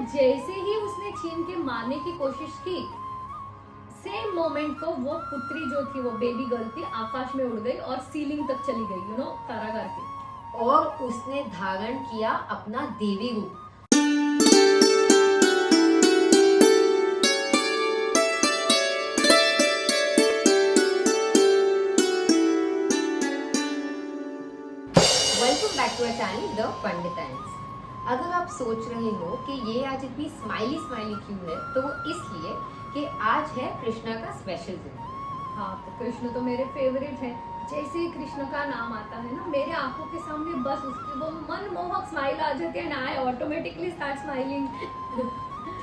जैसे ही उसने छीन के मारने की कोशिश की, सेम मोमेंट को वो पुत्री जो थी, वो बेबी गर्ल थी, आकाश में उड़ गई और सीलिंग तक चली गई, कारागार के। और उसने धारण किया अपना देवी रूप। Welcome back to our channel the Panditains. अगर आप सोच रहे हो कि ये आज इतनी स्माइली क्यों है, तो वो इसलिए कि आज है कृष्णा का स्पेशल दिन। हाँ, तो कृष्ण तो मेरे फेवरेट है। जैसे ही कृष्ण का नाम आता है ना, मेरे आंखों के सामने बस उसकी वो मनमोहक स्माइल आ जाती है ना, आई ऑटोमेटिकली स्टार्ट स्माइलिंग।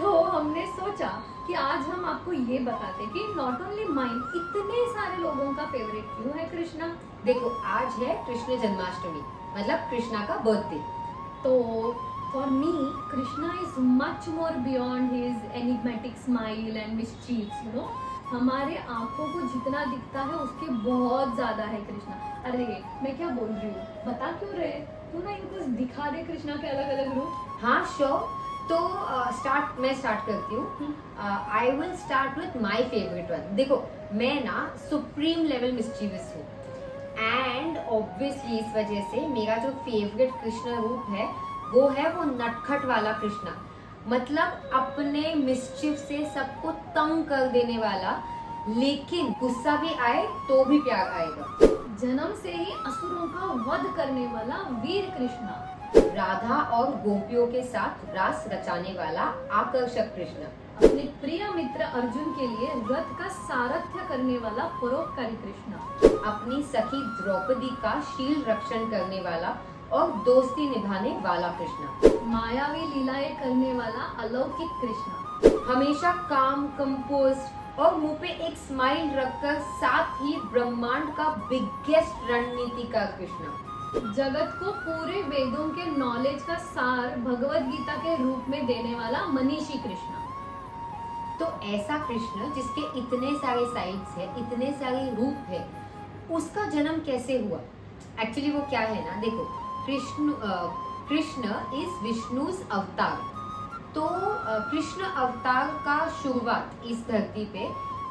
तो हमने सोचा कि आज हम आपको ये बताते कि नॉट ओनली माइन, इतने सारे लोगों का फेवरेट क्यों है कृष्णा। देखो, आज है कृष्ण जन्माष्टमी, मतलब कृष्णा का बर्थडे। तो for me Krishna is much more beyond his enigmatic smile and mischievous. हमारे आंखों को जितना दिखता है उसके बहुत ज्यादा है कृष्णा। अरे मैं क्या बोल रही हूँ, बता क्यों रहे तू ना, इनको दिखा दे कृष्णा के अलग अलग रूप। हाँ श्योर। तो मैं स्टार्ट करती हूँ। I will start with my favourite one. देखो, मैं ना सुप्रीम लेवल मिस्चीवियस हूँ, एंड ऑब्वियसली इस वजह से मेरा जो फेवरेट कृष्ण रूप है वो नटखट वाला कृष्णा। मतलब अपने मिस्चिफ से सबको तंग कर देने वाला, लेकिन गुस्सा भी आए तो भी प्यार आएगा। जन्म से ही असुरों का वध करने वाला वीर कृष्णा। राधा और गोपियों के साथ रास रचाने वाला आकर्षक कृष्ण। अपने प्रिय मित्र अर्जुन के लिए रथ का सारथ्य करने वाला परोपकारी कृष्ण। अपनी सखी द्रौपदी का शील रक्षण करने वाला और दोस्ती निभाने वाला कृष्ण। मायावी लीलाएं करने वाला अलौकिक कृष्ण। हमेशा काम, कंपोस्ट और मुंह पे एक स्माइल रखकर साथ ही ब्रह्मांड का बिगेस्ट रणनीतिकार कृष्ण। जगत को पूरे वेदों के नॉलेज का सार भगवत गीता के रूप में देने वाला मनीषी कृष्ण। तो ऐसा कृष्ण जिसके इतने सारे साइड्स है, इतने सारे रूप है, उसका जन्म कैसे हुआ? एक्चुअली वो क्या है ना, देखो, कृष्ण इज विष्णुज अवतार। तो कृष्ण अवतार का शुरुआत इस धरती पे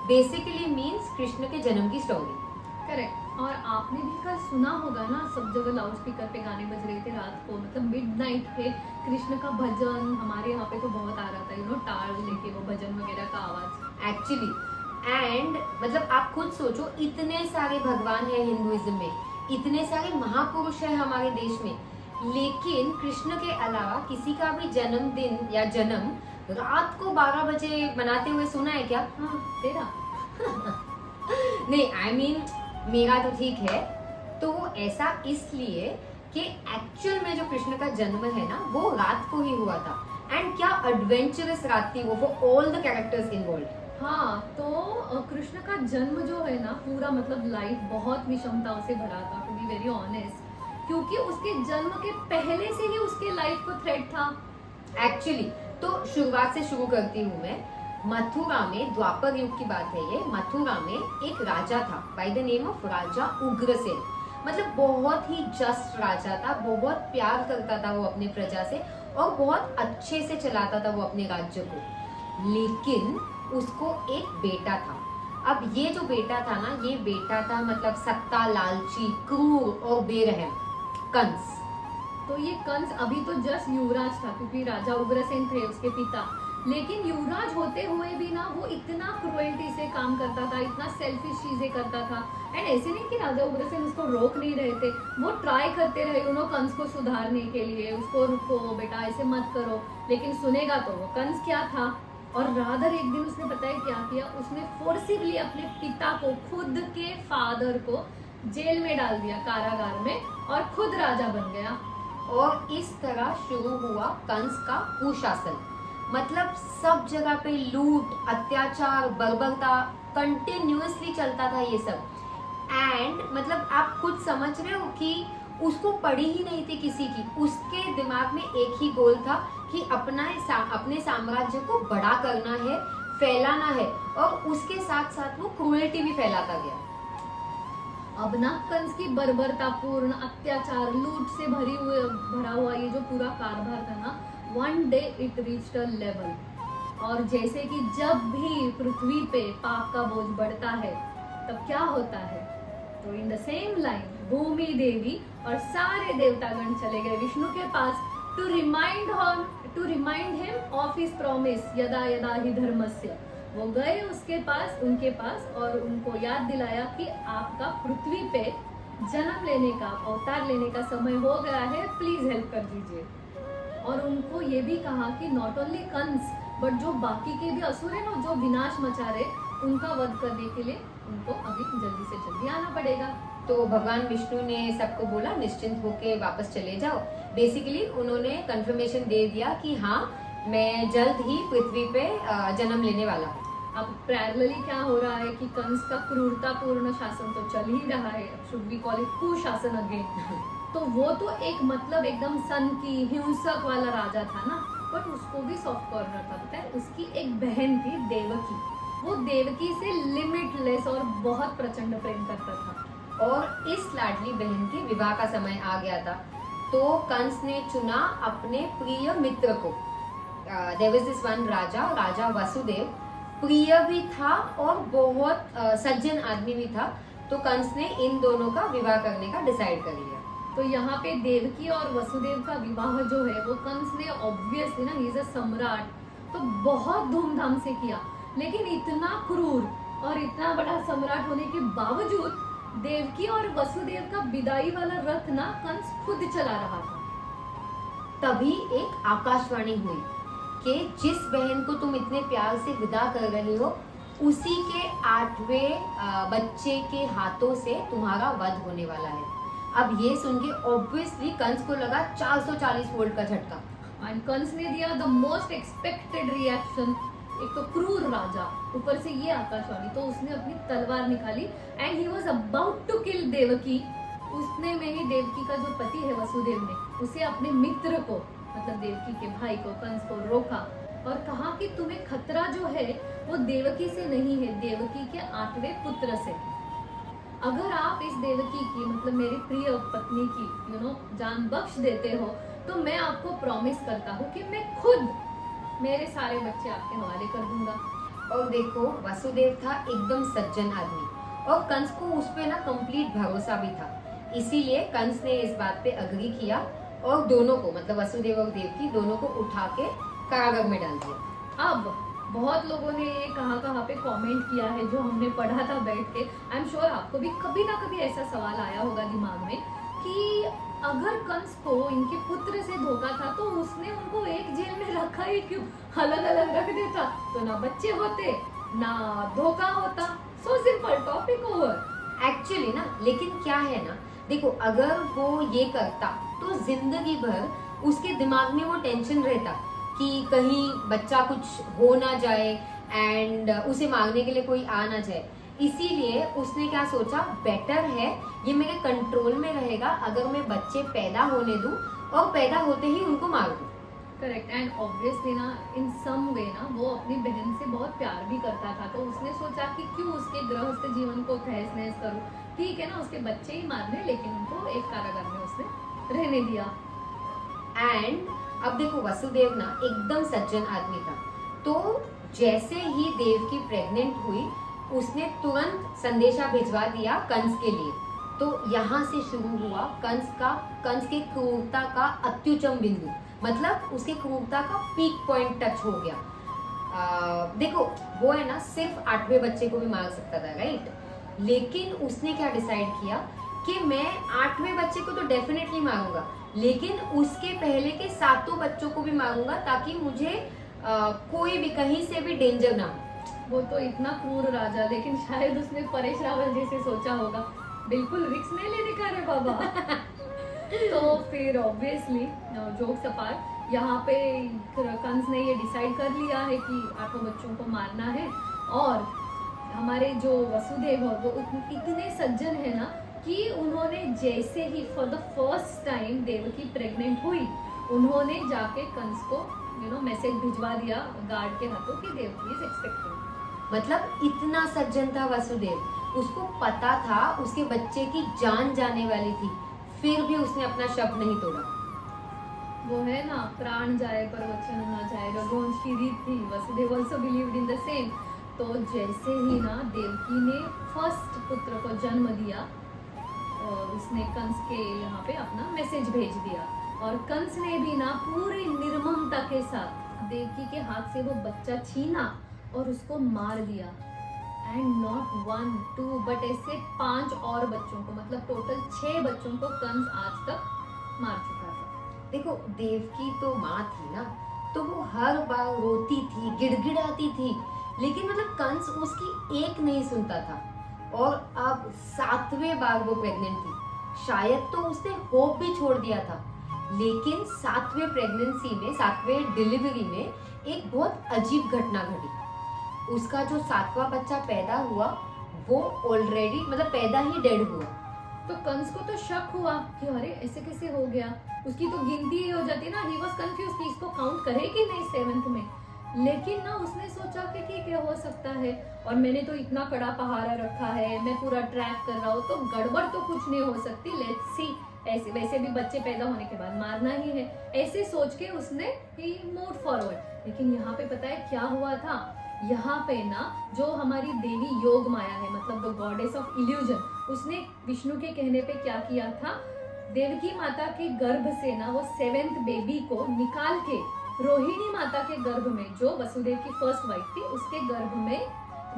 बेसिकली मीन्स कृष्ण के जन्म की स्टोरी। करेक्ट। और आपने भी कल सुना होगा ना, सब जगह लाउड स्पीकर पे गाने बज रहे थे रात को, मतलब मिडनाइट पे कृष्ण का भजन। हमारे यहाँ पे तो बहुत आ रहा था, टाल लेके वो भजन वगैरह का आवाज एक्चुअली। एंड मतलब आप खुद सोचो, इतने सारे भगवान है हिंदुइज्म में, इतने सारे महापुरुष है हमारे देश में, लेकिन कृष्ण के अलावा किसी का भी जन्मदिन या जन्म रात को 12 बजे मनाते हुए सुना है क्या? हाँ, तेरा नहीं, आई मीन मेरा तो ठीक है। तो ऐसा इसलिए कि एक्चुअल में जो कृष्ण का जन्म है ना, वो रात को ही हुआ था। एंड क्या एडवेंचरस रात थी वो, for all the characters involve. हाँ, तो कृष्ण का जन्म जो है ना, पूरा मतलब लाइफ बहुत विषमताओं से भरा था, टू बी वेरी ऑनेस्ट, क्योंकि उसके जन्म के पहले से ही उसके लाइफ को थ्रेट था एक्चुअली। तो शुरुआत से शुरू करती हूँ मैं। मथुरा में, द्वापर युग की बात है ये, मथुरा में एक राजा था बाय द नेम ऑफ राजा उग्रसेन। मतलब बहुत ही जस्ट राजा था, बहुत प्यार करता था वो अपने प्रजा से और बहुत अच्छे से चलाता था वो अपने राज्य को। लेकिन उसको एक बेटा था। अब ये जो बेटा था ना, ये बेटा था मतलब सत्ता लालची, क्रूर और बेरहम, कंस। तो ये कंस अभी तो जस्ट युवराज था, क्योंकि राजा उग्रसेन थे उसके पिता। लेकिन युवराज होते हुए भी ना, वो इतना क्रुएल्टी से काम करता था, इतना सेल्फिश चीजें करता था। एंड ऐसे नहीं कि राजा उग्रसेन उसको रोक नहीं रहे थे, वो ट्राई करते रहे कंस को सुधारने के लिए, उसको रुको बेटा, ऐसे मत करो। लेकिन सुनेगा तो वो कंस क्या था। और राधर एक दिन उसने पता है क्या किया, उसने फोर्सिबली अपने पिता को, खुद के फादर को जेल में डाल दिया, कारागार में, और खुद राजा बन गया। और इस तरह शुरू हुआ कंस का कुशासन। मतलब सब जगह पे लूट, अत्याचार, बर्बरता कंटिन्यूअसली चलता था ये सब। एंड मतलब आप खुद समझ रहे हो कि उसको पड़ी ही नहीं थी किसी की। उसके दिमाग में एक ही गोल था कि अपने साम्राज्य को बड़ा करना है, फैलाना है, और उसके साथ साथ वो क्रूएल्टी भी फैलाता गया। अब ना कंस की बर्बरतापूर्ण, अत्याचार, लूट से भरा हुआ ये जो पूरा कारभार था ना, one day it reached a level. और जैसे कि जब भी पृथ्वी पे पाप का बोझ बढ़ता है तब क्या होता है, तो in the same line Bhumi Devi और सारे देवतागण चले गए विष्णु के पास to remind him of his promise यदा यदा ही धर्मस्य। वो गए उनके पास और उनको याद दिलाया कि आपका पृथ्वी पे जन्म लेने का, अवतार लेने का समय हो गया है, प्लीज हेल्प कर दीजिए। और उनको ये भी कहा कि नॉट ओनली कंस बट जो बाकी के भी असुर है ना, जो विनाश मचा रहे, उनका वध करने के लिए उनको अभी जल्दी से जल्दी आना पड़ेगा। तो भगवान विष्णु ने सबको बोला निश्चिंत होके वापस चले जाओ। बेसिकली उन्होंने कंफर्मेशन दे दिया कि हाँ मैं जल्द ही पृथ्वी पे जन्म लेने वाला हूँ। अब पैरेलली क्या हो रहा है कि कंस का क्रूरतापूर्ण शासन तो चल ही रहा है, शुड बी कॉल इट कुशासन अगेन। तो वो तो एक मतलब एकदम सन की हिंसक वाला राजा था ना, बट उसको भी सॉफ्ट कॉर्नर था। पता है, उसकी एक बहन थी देवकी, वो देवकी से लिमिटलेस और बहुत प्रचंड प्रेम करता था। और इस लाडली बहन के विवाह का समय आ गया था, तो कंस ने चुना अपने प्रिय मित्र को। देयर वाज दिस वन राजा वसुदेव, प्रिय भी था और बहुत सज्जन आदमी भी था। तो कंस ने इन दोनों का विवाह करने का डिसाइड कर लिया। तो यहाँ पे देवकी और वसुदेव का विवाह जो है वो कंस ने ऑब्वियसली ना, ही इज अ सम्राट, तो बहुत धूमधाम से किया। लेकिन इतना क्रूर और इतना बड़ा सम्राट होने के बावजूद देवकी और वसुदेव का विदाई वाला रथ ना कंस खुद चला रहा था। तभी एक आकाशवाणी हुई कि जिस बहन को तुम इतने प्यार से विदा कर रहे हो, उसी के 8वें बच्चे के हाथों से तुम्हारा वध होने वाला है। अब ये सुन के ऑब्वियसली कंस को लगा 440 वोल्ट का झटका। एंड कंस ने दिया द मोस्ट एक्सपेक्टेड रिएक्शन। एक तो क्रूर राजा, ऊपर से ये आकाशवाणी, तो उसने अपनी तलवार निकाली and he was about to kill Devaki. उसने में ही देवकी का जो पति है वसुदेव ने उसे अपने मित्र को, मतलब देवकी के भाई को, कंस को रोका और कहा कि तुम्हें खतरा जो है वो देवकी से नहीं है, देवकी के 8वें पुत्र से। अगर आप इस देवकी की, मतलब मेरी प्रिय पत्नी की जान बख्श देते हो, तो मैं आपको प्रॉमिस करता हूँ कि मैं खुद मेरे सारे बच्चे आपके हवाले कर दूंगा। और देखो वसुदेव था एकदम सज्जन आदमी और कंस को उस पे ना कंप्लीट भरोसा भी था। इसीलिए कंस ने इस बात पे अग्री किया और दोनों को, मतलब वसुदेव और देवकी दोनों को उठा के कारागार में डाल दिया। अब बहुत लोगों ने ये कहाँ पे कमेंट किया है जो हमने पढ़ा था बैठ के। आई एम श्योर आपको भी कभी ना कभी ऐसा सवाल आया होगा दिमाग में कि अगर कंस को इनके पुत्र से धोखा था तो उसने उनको एक जेल में रखा ही क्यों, अलग अलग रख देता तो ना बच्चे होते ना धोखा होता। So simple, topic over. Actually ना, लेकिन क्या है ना, देखो अगर वो ये करता तो जिंदगी भर उसके दिमाग में वो टेंशन रहता कि कहीं बच्चा कुछ हो ना जाए एंड उसे मारने के लिए कोई आ ना जाए। इसीलिए उसने क्या सोचा, बेटर है ये मेरे कंट्रोल में रहेगा अगर मैं बच्चे पैदा होने दूं और पैदा होते ही उनको मार दूं। करेक्ट। एंड ऑब्वियसली ना इन सम वे ना वो अपनी बहन से बहुत प्यार भी करता था, तो उसने सोचा कि क्यों उसके गृहस्थ जीवन को तहस नहस करूं। ठीक है ना, उसके बच्चे ही मारने, लेकिन उनको एक कारागार में उसने रहने दिया। एंड अब देखो वसुदेव ना एकदम सज्जन आदमी था, तो जैसे ही देवकी प्रेग्नेंट हुई उसने तुरंत संदेशा भिजवा दिया कंस के लिए। तो यहाँ से शुरू हुआ कंस के क्रूरता का अत्युच्चम बिंदु, मतलब उसके क्रूरता का पीक पॉइंट टच हो गया। देखो वो है ना सिर्फ 8वें बच्चे को भी मार सकता था, राइट, लेकिन उसने क्या डिसाइड किया कि मैं 8वें बच्चे को तो डेफिनेटली मारूंगा, लेकिन उसके पहले के 7 बच्चों को भी मारूंगा ताकि मुझे कोई भी कहीं से भी डेंजर ना हो। वो तो इतना क्रूर राजा, लेकिन शायद उसने परेश रावल जैसे सोचा होगा, बिल्कुल रिस्क नहीं लेने का रे बाबा। तो फिर ऑब्वियसली जोक्स अपार्ट, यहाँ पे कंस ने ये डिसाइड कर लिया है कि 8 बच्चों को मारना है। और हमारे जो वसुदेव है वो इतने सज्जन है ना कि उन्होंने जैसे ही for the first time Devaki pregnant हुई, उन्होंने जाके कंस को मैसेज भिजवा दिया गार्ड के हाथों कि देवकी इज एक्सपेक्टिंग। मतलब इतना सज्जन था वसुदेव, उसको पता था उसके बच्चे की जान जाने वाली थी, फिर भी उसने अपना शब्द नहीं तोड़ा। वो है ना, प्राण जाए पर वचन ना जाए, रघुवंश की रीत थी, Vasudev also believed in the same. तो जैसे ही ना देवकी ने फर्स्ट पुत्र को जन्म दिया, और उसने कंस के यहाँ पे अपना मैसेज भेज दिया, और कंस ने भी ना पूरी निर्ममता के साथ देवकी के हाथ से वो बच्चा छीना और उसको मार दिया। एंड नॉट 1 2 बट ऐसे 5 और बच्चों को, मतलब टोटल 6 बच्चों को कंस आज तक मार चुका था। देखो, देवकी तो माँ थी ना, तो वो हर बार रोती थी, गिड़गिड़ाती थी, लेकिन मतलब कंस उसकी एक नहीं सुनता था। और अब 7वें बार वो प्रेग्नेंट थी। शायद तो उसने होप भी छोड़ दिया था, लेकिन 7वें प्रेगनेंसी में, 7वें डिलीवरी में एक बहुत अजीब घटना घटी। उसका जो 7वां बच्चा पैदा हुआ वो ऑलरेडी मतलब पैदा ही डेड हुआ। तो कंस को तो शक हुआ कि अरे ऐसे कैसे हो गया, उसकी तो गिनती ही हो जाती ना, ही वाज कंफ्यूज कि इसको काउंट करे कि नहीं 7th में। लेकिन ना उसने सोचा कि ठीक है, हो सकता है, और मैंने तो इतना कड़ा पहाड़ा रखा है, मैं पूरा ट्रैक कर रहा हूँ, तो गड़बड़ तो कुछ नहीं हो सकती, लेट्स सी। ऐसे वैसे भी बच्चे पैदा होने के बाद मारना ही है, ऐसे सोच के उसने ही मूव फॉरवर्ड। लेकिन यहाँ पे पता है क्या हुआ था? यहाँ पे ना जो हमारी देवी योग माया है, मतलब द गॉडेस ऑफ इल्यूजन, उसने विष्णु के कहने पे क्या किया था, देवकी माता के गर्भ से ना वो 7th बेबी को निकाल के रोहिणी माता के गर्भ में, जो वसुदेव की फर्स्ट वाइफ थी, उसके गर्भ में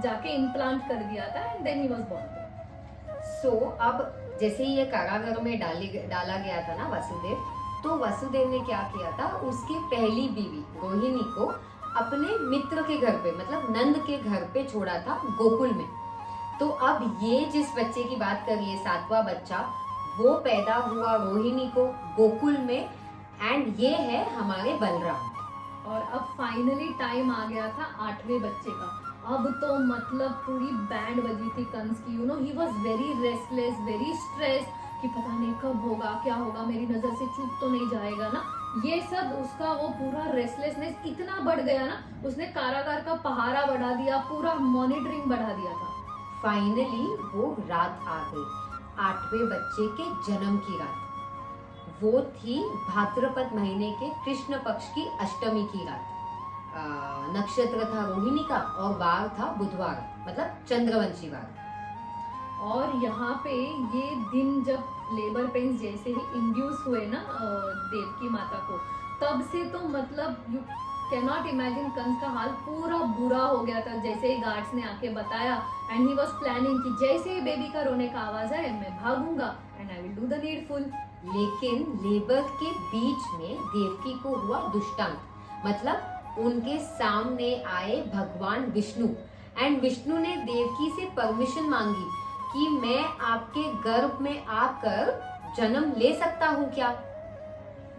जाके इम्प्लांट कर दिया था, and then he was born. So अब जैसे ही ये कारागार में डाला गया था ना वसुदेव, तो वसुदेव ने क्या किया था, उसकी पहली बीवी रोहिणी को अपने मित्र के घर पे, मतलब नंद के घर पे छोड़ा था, गोकुल में। तो अब ये जिस बच्चे की बात कर रही है, 7वां बच्चा, वो पैदा हुआ रोहिणी को गोकुल में, एंड ये है हमारे बलराम। और अब फाइनली टाइम आ गया था 8वें बच्चे का। अब तो मतलब पूरी बैंड बजी थी कंस की, he was very restless, very stress, कि पता नहीं कब होगा, क्या होगा, मेरी नजर से चूक तो नहीं जाएगा ना, ये सब उसका वो पूरा रेस्टलेसनेस इतना बढ़ गया ना, उसने कारागार का पहारा बढ़ा दिया, पूरा मॉनिटरिंग बढ़ा दिया था। फाइनली वो रात आ गई, 8वें बच्चे के जन्म की रात। वो थी भाद्रपद महीने के कृष्ण पक्ष की अष्टमी की रात। नक्षत्र था रोहिणी का और वार था बुधवार, मतलब चंद्रवंशी वार। और यहाँ पे ये दिन जब लेबर पेन्स जैसे ही इंड्यूस हुए ना देवकी माता को, तब से तो मतलब you can not imagine, Kansa का हाल पूरा बुरा हो गया था। जैसे ही गार्ड्स ने आके बताया, एंड ही वाज प्लानिंग कि जैसे ही बेबी का रोने का आवाज आए मैं भागूंगा and I will do the needful. लेकिन लेबर के बीच में देवकी को हुआ दुष्टांत, मतलब उनके सामने आए भगवान विष्णु, एंड विष्णु ने देवकी से परमिशन मांगी कि मैं आपके गर्भ में आकर जन्म ले सकता हूँ क्या।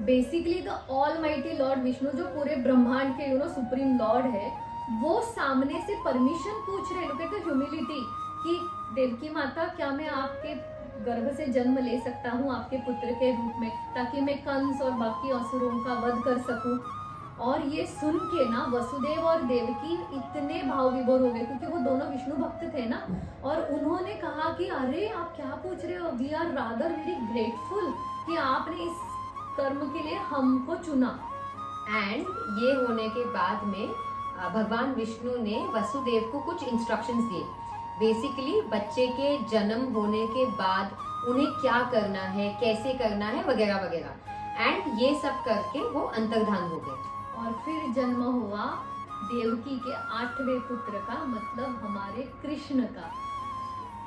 Basically the almighty Lord Vishnu, जो पूरे ब्रह्मांड के सुप्रीम लॉर्ड है, वो सामने से परमिशन पूछ रहे। लुक एट द ह्यूमिलिटी, कि देवकी माता, क्या मैं आपके गर्भ से जन्म ले सकता हूँ आपके पुत्र के रूप में, ताकि मैं कंस और बाकी असुरों का वध कर सकूं। और ये सुन के ना वसुदेव और देवकी इतने भाव विभोर हो गए, क्योंकि वो दोनों विष्णु भक्त थे ना, और उन्होंने कहा कि अरे आप क्या पूछ रहे हो, we are rather very grateful कि आपने इस कर्म के लिए हमको चुना। एंड ये होने के बाद में भगवान विष्णु ने वसुदेव को कुछ इंस्ट्रक्शंस दिए। बेसिकली बच्चे के जन्म होने के बाद उन्हें क्या करना है, कैसे करना है, वगैरह वगैरह, एंड ये सब करके वो अंतर्धान हो गए। और फिर जन्म हुआ देवकी के 8वें पुत्र का, मतलब हमारे कृष्ण का।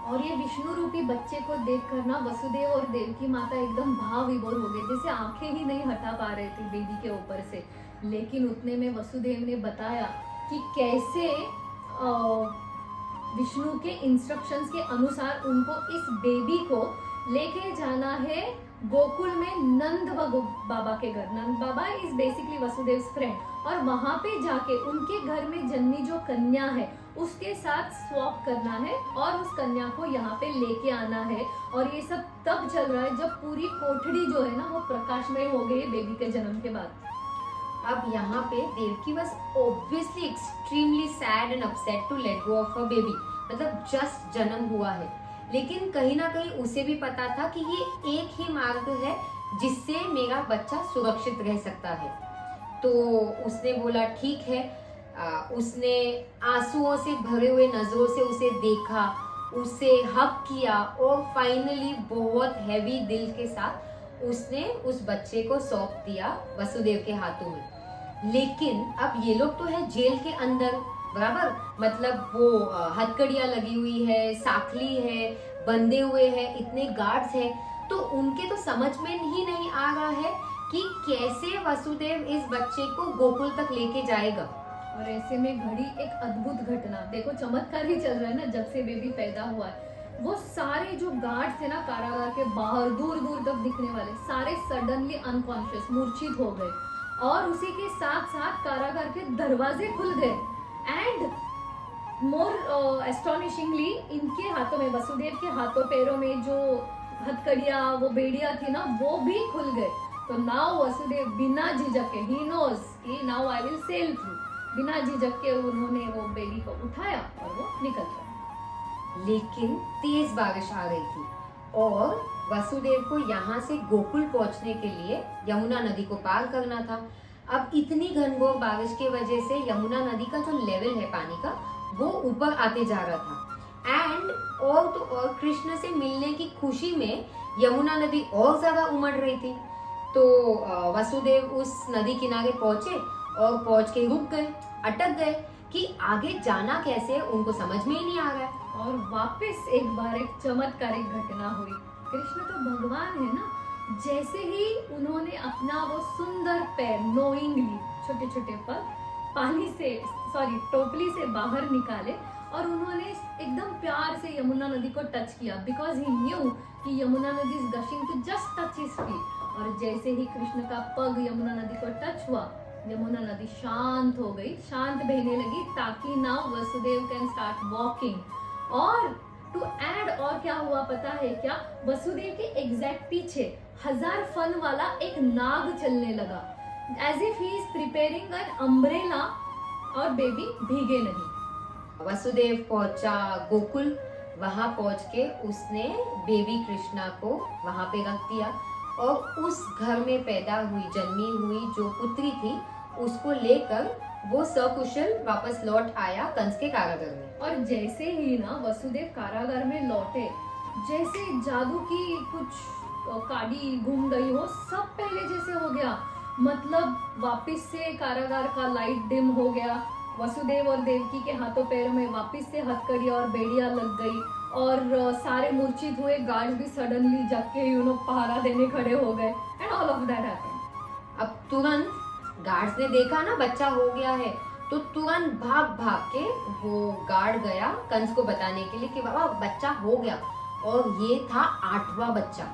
और ये विष्णु रूपी बच्चे को देखकर ना वसुदेव और देवकी माता एकदम भाव विभोर हो गए, जैसे आंखें ही नहीं हटा पा रहे थे बेबी के ऊपर से। लेकिन उतने में वसुदेव ने बताया कि कैसे विष्णु के इंस्ट्रक्शंस के अनुसार उनको इस बेबी को लेके जाना है गोकुल में नंद बाबा के घर। नंद बाबा इज बेसिकली वसुदेव फ्रेंड, और वहां पे जाके उनके घर में जन्मी जो कन्या है उसके साथ स्वैप करना है, और उस कन्या को यहाँ पे लेके आना है। और ये सब तब चल रहा है जब पूरी कोठड़ी जो है ना वो प्रकाशमय हो गई बेबी के जन्म के बाद। अब यहाँ पे Devaki was obviously extremely sad and upset to let go of a baby, मतलब जस्ट जन्म हुआ है, लेकिन कहीं ना कहीं उसे भी पता था कि ये एक ही मार्ग है जिससे मेरा बच्चा सुरक्षित रह सकता है। तो उसने बोला ठीक है। उसने आंसुओं से भरे हुए नजरों से उसे देखा, उसे हक किया और फाइनली बहुत हैवी दिल के साथ उसने उस बच्चे को सौंप दिया वसुदेव के हाथों में। लेकिन अब ये लोग तो है जेल के अंदर, बराबर, मतलब वो हथकड़ियां लगी हुई है, साखली है, बंधे हुए हैं, इतने गार्ड्स हैं, तो उनके तो समझ में ही नहीं आ रहा है कि कैसे वसुदेव इस बच्चे को गोकुल तक लेके जाएगा। और ऐसे में घड़ी एक अद्भुत घटना, देखो चमत्कार ही चल रहा है ना, जब से बेबी पैदा हुआ है वो सारे जो गार्ड्स थे ना कारागार के बाहर दूर दूर तक दिखने वाले, सारे सडनली अनकॉन्शियस, मूर्छित हो गए। और उसी के साथ साथ कारागार के दरवाजे खुल गए एंड मोर एस्टोनिशिंगली इनके हाथों में, वसुदेव के हाथों पैरों में जो हथकड़ियां, वो बेड़ियां थी ना, वो भी खुल गए। तो नाउ वसुदेव बिना झिझक के, ही नोज कि now I will sail through, बिना झिझक के उन्होंने वो बेबी को उठाया और वो निकल गया। लेकिन तेज बारिश आ रही थी और वसुदेव को यहाँ से गोकुल पहुंचने के लिए यमुना नदी को पार करना था। अब इतनी घनघोर बारिश की वजह से यमुना नदी का जो लेवल है पानी का, वो ऊपर आते जा रहा था। एंड और तो और कृष्ण से मिलने की खुशी में यमुना नदी और ज्यादा उमड़ रही थी। तो वसुदेव उस नदी किनारे पहुंचे और पहुंच के रुक गए, अटक गए कि आगे जाना कैसे, उनको समझ में ही नहीं आ रहा है। और वापस एक बार एक चमत्कारिक घटना हुई। कृष्ण तो भगवान है ना, जैसे ही उन्होंने अपना वो सुंदर पैर नोइंगली, छोटे छोटे पर पानी से, सॉरी टोपली से बाहर निकाले और उन्होंने एकदम प्यार से यमुना नदी को टच किया, बिकॉज ही न्यू कि यमुना नदी is gushing to just touch his feet. और जैसे ही कृष्ण का पग यमुना नदी को टच हुआ, यमुना नदी शांत हो गई, शांत बहने लगी, ताकि now Vasudev can start walking. और टू ऐड और क्या हुआ पता है क्या, वसुदेव के एग्जैक्ट पीछे 1000 फन वाला एक नाग चलने लगा, as if he is preparing an umbrella, और बेबी भीगे नहीं। वसुदेव पहुंचा गोकुल। वहां पहुंच के उसने बेबी कृष्णा को वहां पे रख दिया और उस घर में पैदा हुई, जन्मी हुई जो पुत्री थी, उसको लेकर वो सकुशल वापस लौट आया कंस के कारागार में। और जैसे ही ना वसुदेव कारागार में लौटे, जैसे जादू की कुछ काडी घूम गई हो, सब पहले जैसे हो गया। मतलब वापस से कारागार का लाइट डिम हो गया, वसुदेव और देवकी के हाथों पैरों में वापस से हथकड़ी और बेड़ियां लग गई, और सारे मूर्छित हुए गार्ड्स भी सडनली जाके पहरा देने खड़े हो गए, and all of that happened. अब तुरंत गार्ड्स ने देखा ना बच्चा हो गया है, तो तुरंत भाग भाग के वो गार्ड गया कंस को बताने के लिए कि बाबा बच्चा हो गया, और ये था 8वां बच्चा।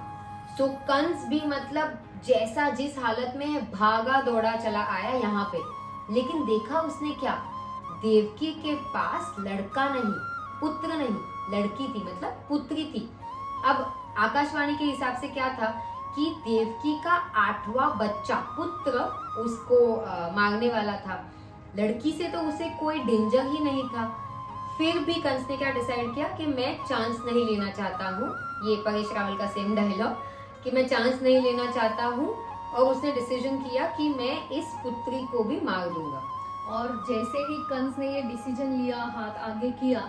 सो कंस भी मतलब जैसा जिस हालत में है, भागा दौड़ा चला आया यहाँ पे। लेकिन देखा उसने क्या, देवकी के पास लड़का नहीं, पुत्र नहीं, लड़की थी, मतलब पुत्री थी। अब आकाशवाणी के हिसाब से क्या था कि देवकी का 8वां बच्चा, पुत्र, उसको मांगने वाला था। लड़की से तो उसे कोई डेंजर ही नहीं था। फिर भी कंस ने क्या डिसाइड किया कि मैं चांस नहीं लेना चाहता हूँ, ये परेश रावल का सेम डायलॉग, कि मैं चांस नहीं लेना चाहता हूँ, और उसने डिसीजन किया कि मैं इस पुत्री को भी मार दूंगा। और जैसे ही कंस ने ये डिसीजन लिया, हाथ आगे किया,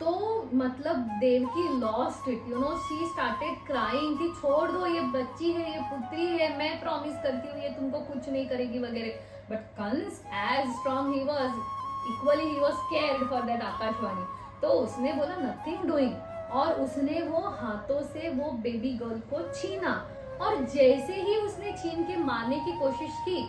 तो मतलब Devaki lost it, she started crying कि छोड़ दो, ये बच्ची है, ये पुत्री है, मैं प्रॉमिस करती हूँ ये तुमको कुछ नहीं करेगी वगैरह। But Kans as strong he was, equally he was scared for that आकाशवाणी। तो उसने बोला नथिंग डूइंग, और उसने वो हाथों से वो बेबी गर्ल को छीना, और जैसे ही उसने छीन के मारने की कोशिश की,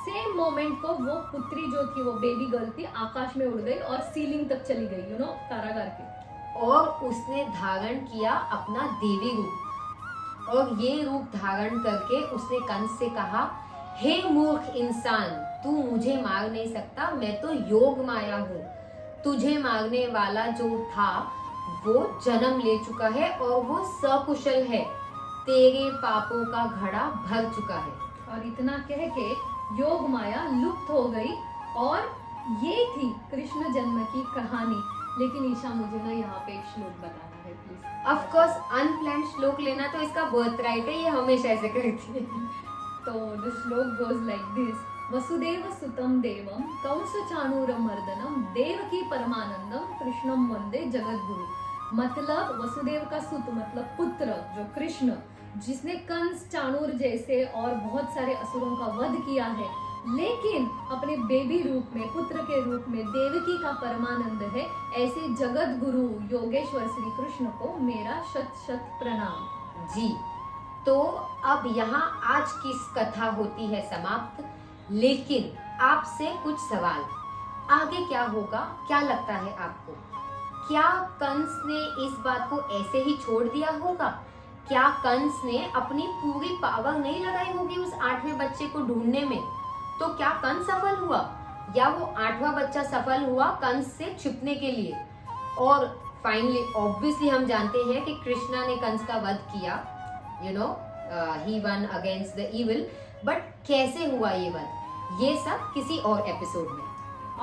सेम मोमेंट को वो पुत्री जो थी, वो बेबी गर्ल थी, आकाश में उड़ गई और सीलिंग तक चली गई, कारागार के। और उसने धारण किया अपना देवी रूप, और ये रूप धारण करके उसने कंस से कहा, हे मूर्ख इंसान, तू मुझे मार नहीं सकता, मैं तो योग माया हूँ। तुझे मारने वाला जो था वो जन्म ले चुका है और वो सकुशल है, तेरे पापों का घड़ा भर चुका है। और इतना कह के योग माया लुप्त हो गई, और ये थी कृष्ण जन्म की कहानी। लेकिन ईशा मुझे ना यहाँ पे एक श्लोक बताना है प्लीज। ऑफ कोर्स अनप्लान्ड श्लोक लेना तो इसका बर्थ राइट है, ये हमेशा ऐसे करती है। तो द श्लोक गोज लाइक दिस, वसुदेव सुतम देवम कंस चाणूरमर्दनम देवकी परमानंदम कृष्णम वंदे जगद्गुरु। मतलब वसुदेव का सुत मतलब पुत्र जो कृष्ण, जिसने कंस चाणूर जैसे और बहुत सारे असुरों का वध किया है, लेकिन अपने बेबी रूप में, पुत्र के रूप में देवकी का परमानंद है, ऐसे जगत गुरु योगेश्वर श्री कृष्ण को मेरा शत शत प्रणाम। जी, तो अब यहाँ आज की इस कथा होती है समाप्त, लेकिन आपसे कुछ सवाल, आगे क्या होगा, क्या लगता है आपको? क्या कंस ने इस बात को ऐसे ही छोड़ दिया होगा? क्या कंस ने अपनी पूरी पावर नहीं लगाई होगी उस 8वें बच्चे को ढूंढने में? तो क्या कंस सफल हुआ, या वो 8वां बच्चा सफल हुआ कंस से छिपने के लिए? और फाइनली ऑब्वियसली हम जानते हैं कि कृष्णा ने कंस का वध किया, you know, he one against the evil, but कैसे हुआ ये वध, ये सब किसी और एपिसोड में।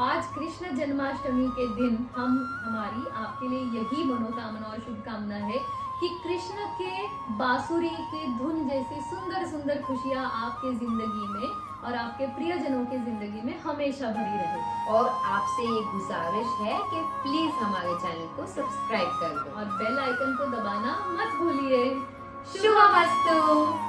आज कृष्ण जन्माष्टमी के दिन हमारी आपके लिए यही मनोकामना और शुभकामना है कि कृष्ण के बांसुरी के धुन जैसी सुंदर सुंदर खुशियाँ आपके जिंदगी में और आपके प्रियजनों की जिंदगी में हमेशा भरी रहे। और आपसे ये गुजारिश है कि प्लीज हमारे चैनल को सब्सक्राइब कर दो और बेल आइकन को दबाना मत भूलिए। शुभमस्तु।